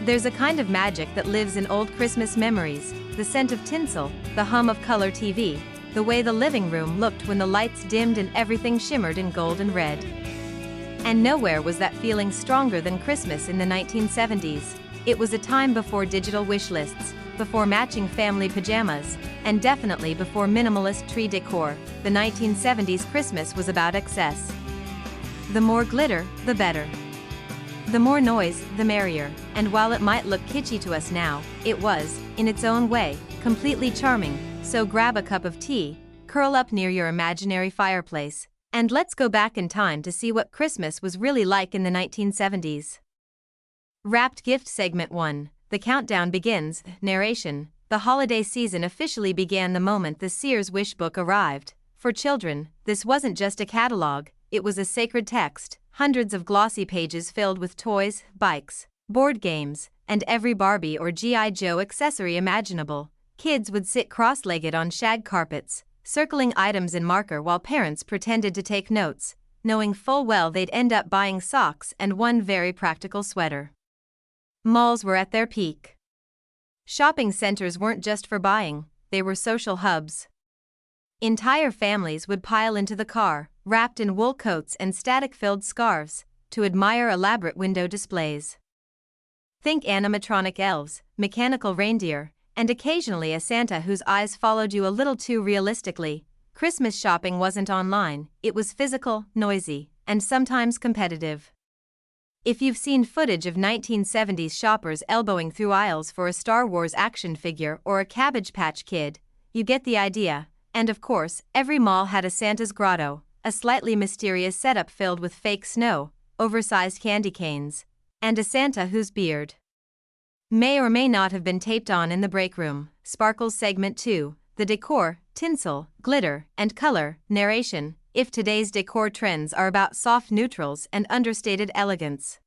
There's a kind of magic that lives in old Christmas memories, the scent of tinsel, the hum of color TV, the way the living room looked when the lights dimmed and everything shimmered in gold and red. And nowhere was that feeling stronger than Christmas in the 1970s. It was a time before digital wish lists, before matching family pajamas, and definitely before minimalist tree decor. The 1970s Christmas was about excess. The more glitter, the better. The more noise, the merrier, and while it might look kitschy to us now, it was, in its own way, completely charming. So grab a cup of tea, curl up near your imaginary fireplace, and let's go back in time to see what Christmas was really like in the 1970s. Wrapped Gift Segment 1. The countdown begins. Narration. The holiday season officially began the moment the Sears Wish Book arrived. For children, this wasn't just a catalog, it was a sacred text, hundreds of glossy pages filled with toys, bikes, board games, and every Barbie or G.I. Joe accessory imaginable. Kids would sit cross-legged on shag carpets, circling items in marker while parents pretended to take notes, knowing full well they'd end up buying socks and one very practical sweater. Malls were at their peak. Shopping centers weren't just for buying, they were social hubs. Entire families would pile into the car, wrapped in wool coats and static-filled scarves, to admire elaborate window displays. Think animatronic elves, mechanical reindeer, and occasionally a Santa whose eyes followed you a little too realistically. Christmas shopping wasn't online, it was physical, noisy, and sometimes competitive. If you've seen footage of 1970s shoppers elbowing through aisles for a Star Wars action figure or a Cabbage Patch Kid, you get the idea. And of course, every mall had a Santa's grotto, a slightly mysterious setup filled with fake snow, oversized candy canes, and a Santa whose beard may or may not have been taped on in the break room. Sparkles Segment 2. The decor, tinsel, glitter, and color. Narration. If today's decor trends are about soft neutrals and understated elegance,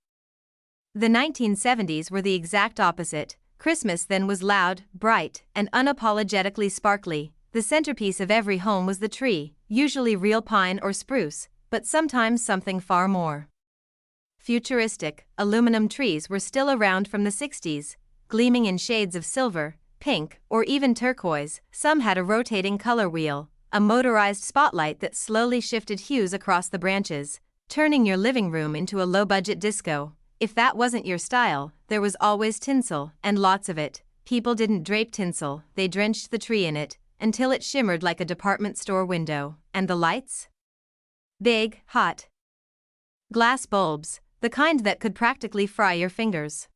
the 1970s were the exact opposite. Christmas then was loud, bright, and unapologetically sparkly. The centerpiece of every home was the tree, usually real pine or spruce, but sometimes something far more futuristic. Aluminum trees were still around from the 60s, gleaming in shades of silver, pink, or even turquoise. Some had a rotating color wheel, a motorized spotlight that slowly shifted hues across the branches, turning your living room into a low-budget disco. If that wasn't your style, there was always tinsel, and lots of it. People didn't drape tinsel, they drenched the tree in it, until it shimmered like a department store window. And the lights? Big, hot glass bulbs, the kind that could practically fry your fingers.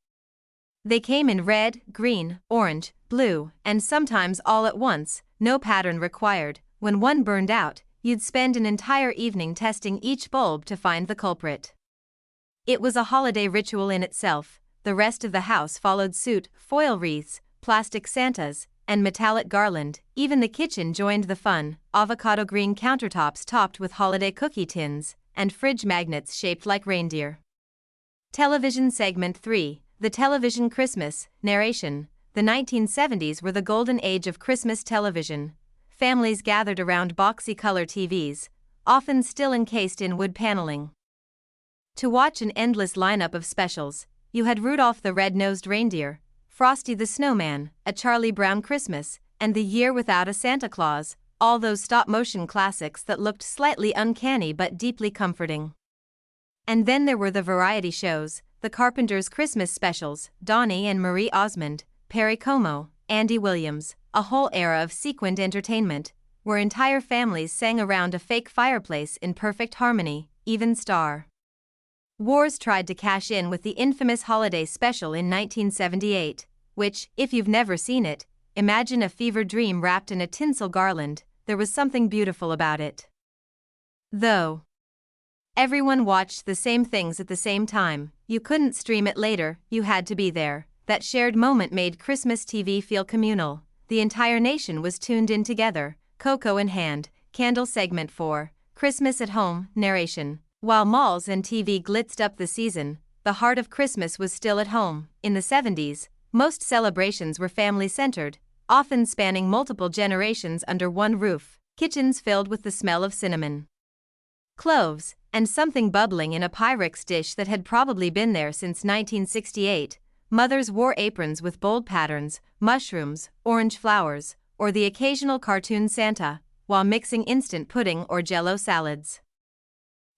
They came in red, green, orange, blue, and sometimes all at once, no pattern required. When one burned out, you'd spend an entire evening testing each bulb to find the culprit. It was a holiday ritual in itself. The rest of the house followed suit: foil wreaths, plastic Santas, and metallic garland. Even the kitchen joined the fun: avocado green countertops topped with holiday cookie tins, and fridge magnets shaped like reindeer. Television Segment 3. The television Christmas. Narration. The 1970s were the golden age of Christmas television. Families gathered around boxy color TVs, often still encased in wood paneling, to watch an endless lineup of specials. You had Rudolph the Red-Nosed Reindeer, Frosty the Snowman, A Charlie Brown Christmas, and The Year Without a Santa Claus, all those stop-motion classics that looked slightly uncanny but deeply comforting. And then there were the variety shows, the Carpenters' Christmas specials, Donnie and Marie Osmond, Perry Como, Andy Williams, a whole era of sequined entertainment, where entire families sang around a fake fireplace in perfect harmony. Even Star Wars tried to cash in with the infamous holiday special in 1978, which, if you've never seen it, imagine a fever dream wrapped in a tinsel garland. There was something beautiful about it. Though everyone watched the same things at the same time, you couldn't stream it later, you had to be there. That shared moment made Christmas TV feel communal. The entire nation was tuned in together, cocoa in hand. Candle Segment 4. Christmas at Home. Narration. While malls and TV glitzed up the season, the heart of Christmas was still at home. In the 70s, most celebrations were family-centered, often spanning multiple generations under one roof. Kitchens filled with the smell of cinnamon, cloves, and something bubbling in a Pyrex dish that had probably been there since 1968. Mothers wore aprons with bold patterns, mushrooms, orange flowers, or the occasional cartoon Santa, while mixing instant pudding or Jell-O salads.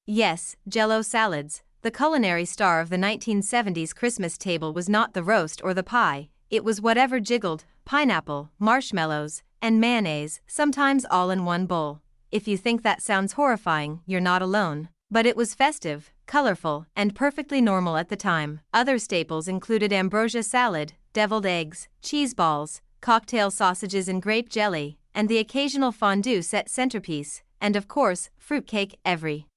Yes, Jell-O salads. The culinary star of the 1970s Christmas table was not the roast or the pie, it was whatever jiggled: pineapple, marshmallows, and mayonnaise, sometimes all in one bowl. If you think that sounds horrifying, you're not alone. But it was festive, colorful, and perfectly normal at the time. Other staples included ambrosia salad, deviled eggs, cheese balls, cocktail sausages and grape jelly, and the occasional fondue set centerpiece, and of course, fruitcake. Every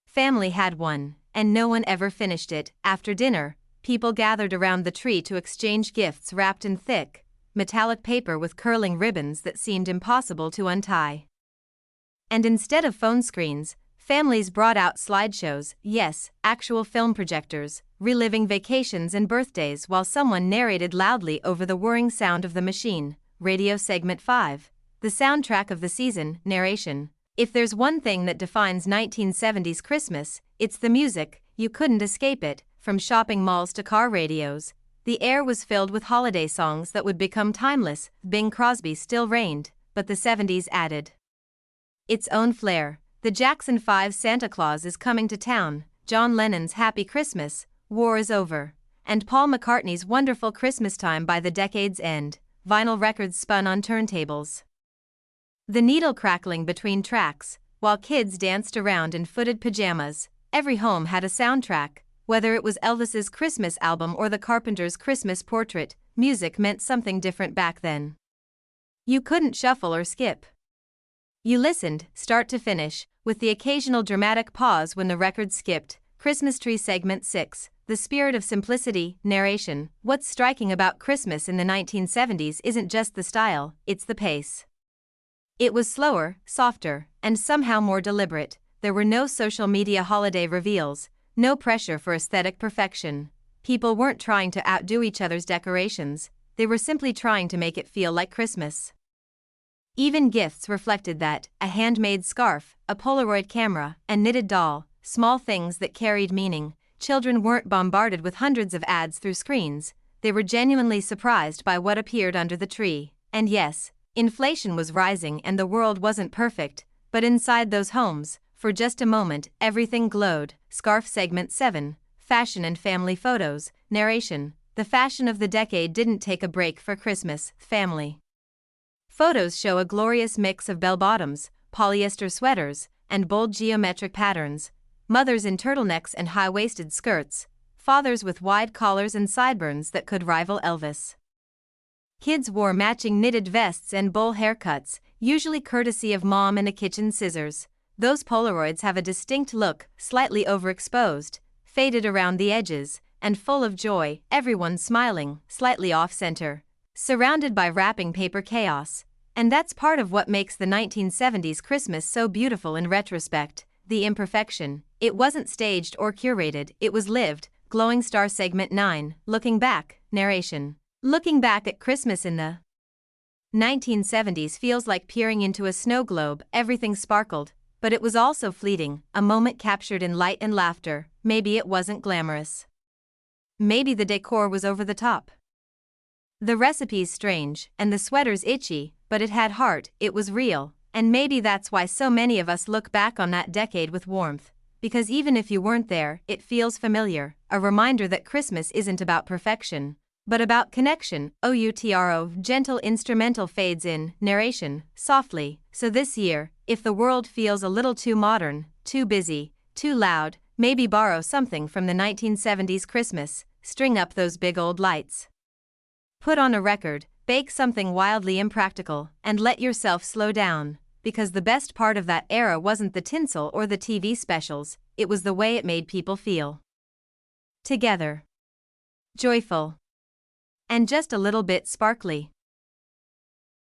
family had one, and no one ever finished it. After dinner, people gathered around the tree to exchange gifts wrapped in thick, metallic paper with curling ribbons that seemed impossible to untie. And instead of phone screens, families brought out slideshows, yes, actual film projectors, reliving vacations and birthdays while someone narrated loudly over the whirring sound of the machine. Radio Segment 5. The soundtrack of the season, narration. If there's one thing that defines 1970s Christmas, it's the music. You couldn't escape it. From shopping malls to car radios, the air was filled with holiday songs that would become timeless. Bing Crosby still reigned, but the 70s added its own flair. The Jackson 5's Santa Claus is Coming to Town, John Lennon's Happy Christmas, War is Over, and Paul McCartney's Wonderful Christmas Time. By the decade's end, vinyl records spun on turntables, the needle crackling between tracks, while kids danced around in footed pajamas. Every home had a soundtrack, whether it was Elvis's Christmas album or the Carpenter's Christmas portrait. Music meant something different back then. You couldn't shuffle or skip. You listened, start to finish, with the occasional dramatic pause when the record skipped. Christmas Tree Segment 6. The spirit of simplicity, narration. What's striking about Christmas in the 1970s isn't just the style, it's the pace. It was slower, softer, and somehow more deliberate. There were no social media holiday reveals, no pressure for aesthetic perfection. People weren't trying to outdo each other's decorations, they were simply trying to make it feel like Christmas. Even gifts reflected that: a handmade scarf, a Polaroid camera, a knitted doll, small things that carried meaning. Children weren't bombarded with hundreds of ads through screens, they were genuinely surprised by what appeared under the tree. And yes, inflation was rising and the world wasn't perfect, but inside those homes, for just a moment, everything glowed. Scarf Segment 7. Fashion and family photos, narration. The fashion of the decade didn't take a break for Christmas. Family photos show a glorious mix of bell-bottoms, polyester sweaters, and bold geometric patterns. Mothers in turtlenecks and high-waisted skirts, fathers with wide collars and sideburns that could rival Elvis. Kids wore matching knitted vests and bowl haircuts, usually courtesy of mom and a kitchen scissors. Those Polaroids have a distinct look, slightly overexposed, faded around the edges, and full of joy, everyone smiling, slightly off-center, surrounded by wrapping paper chaos. And that's part of what makes the 1970s Christmas so beautiful in retrospect, the imperfection. It wasn't staged or curated, it was lived. Glowing Star Segment 9. Looking back, narration. Looking back at Christmas in the 1970s feels like peering into a snow globe. Everything sparkled, but it was also fleeting, a moment captured in light and laughter. Maybe it wasn't glamorous. Maybe the decor was over the top. The recipes strange, and the sweaters itchy, but it had heart, it was real, and maybe that's why so many of us look back on that decade with warmth, because even if you weren't there, it feels familiar, a reminder that Christmas isn't about perfection, but about connection. OUTRO. Gentle instrumental fades in, narration, softly. So this year, if the world feels a little too modern, too busy, too loud, maybe borrow something from the 1970s Christmas, string up those big old lights. Put on a record, bake something wildly impractical, and let yourself slow down, because the best part of that era wasn't the tinsel or the TV specials, it was the way it made people feel. Together. Joyful. And just a little bit sparkly.